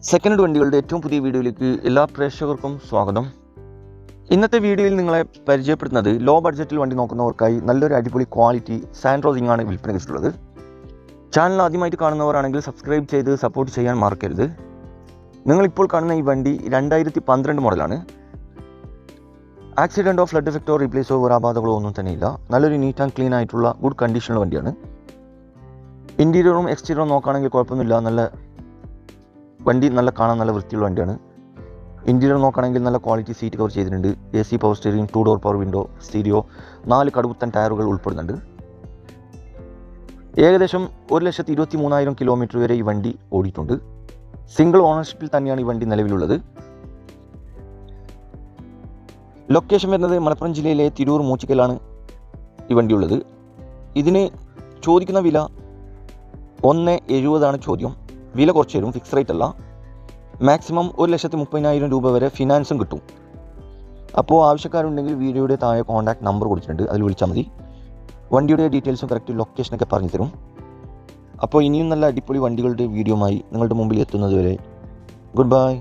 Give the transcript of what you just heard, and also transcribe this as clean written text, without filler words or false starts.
Second വണ്ടികളുടെ ഏറ്റവും പുതിയ വീഡിയോയിലേക്ക് എല്ലാ പ്രേക്ഷകർക്കും സ്വാഗതം. ഇന്നത്തെ വീഡിയോയിൽ നിങ്ങളെ പരിചയപ്പെടുത്തുന്നത് ലോ ബഡ്ജറ്റിൽ വണ്ടി നോക്കുന്നവർക്കായി നല്ലൊരു അടിപൊളി ക്വാളിറ്റി സാൻഡ്രോസിംഗ് ആണ് വിൽപ്പനയ്ക്ക് വെച്ചിട്ടുള്ളത്. ചാനൽ ആദ്യമായിട്ട് കാണുന്നവരാണെങ്കിൽ സബ്സ്ക്രൈബ് ചെയ്ത് സപ്പോർട്ട് ചെയ്യാൻ മറക്കരുത്. നിങ്ങളിപ്പോൾ കാണുന്ന ഈ വണ്ടി 2012 മോഡലാണ്. ആക്സിഡൻറ്റോ ഫ്ലഡ് എഫക്റ്റോ റീപ്ലേസോ ഒരു അപാധകളോ ഒന്നും തന്നെയില്ല. നല്ലൊരു നീറ്റ് ആൻഡ് ക്ലീൻ ആയിട്ടുള്ള ഗുഡ് കണ്ടീഷനുള്ള വണ്ടിയാണ്. ഇൻറ്റീരിയറും എക്സ്റ്റീരിയറും നോക്കുകയാണെങ്കിൽ കുഴപ്പമൊന്നുമില്ല. നല്ല കാണാൻ നല്ല വൃത്തിയുള്ള വണ്ടിയാണ്. ഇൻറ്റീരിയർ നോക്കുകയാണെങ്കിൽ നല്ല ക്വാളിറ്റി സീറ്റ് കവർ ചെയ്തിട്ടുണ്ട്. AC power steering, 2 door power window, stereo, 4 കടുപ്പത്തൻ ടയറുകൾ ഉൾപ്പെടുന്നുണ്ട്. ഏകദേശം 1,23,000 കിലോമീറ്റർ വരെ ഈ വണ്ടി ഓടിയിട്ടുണ്ട്. സിംഗിൾ ഓണർഷിപ്പിൽ തന്നെയാണ് ഈ വണ്ടി നിലവിലുള്ളത്. ലൊക്കേഷൻ വരുന്നത് മലപ്പുറം ജില്ലയിലെ തിരൂർ മൂച്ചിക്കലാണ് ഈ വണ്ടി ഉള്ളത്. ഇതിന് ചോദിക്കുന്ന വില 1,70,000 ചോദ്യം. വില കുറച്ച് തരും, ഫിക്സ് റേറ്റ് അല്ല. മാക്സിമം 1,30,000 രൂപ വരെ ഫിനാൻസും കിട്ടും. അപ്പോൾ ആവശ്യക്കാരുണ്ടെങ്കിൽ വീഡിയോയുടെ താഴെ കോൺടാക്ട് നമ്പർ കൊടുത്തിട്ടുണ്ട്, അതിൽ വിളിച്ചാൽ മതി. വണ്ടിയുടെ ഡീറ്റെയിൽസും കറക്റ്റ് ലൊക്കേഷനൊക്കെ പറഞ്ഞു തരും. അപ്പോൾ ഇനിയും നല്ല അടിപൊളി വണ്ടികളുടെ വീഡിയോയുമായി നിങ്ങളുടെ മുമ്പിൽ എത്തുന്നതുവരെ ഗുഡ് ബൈ.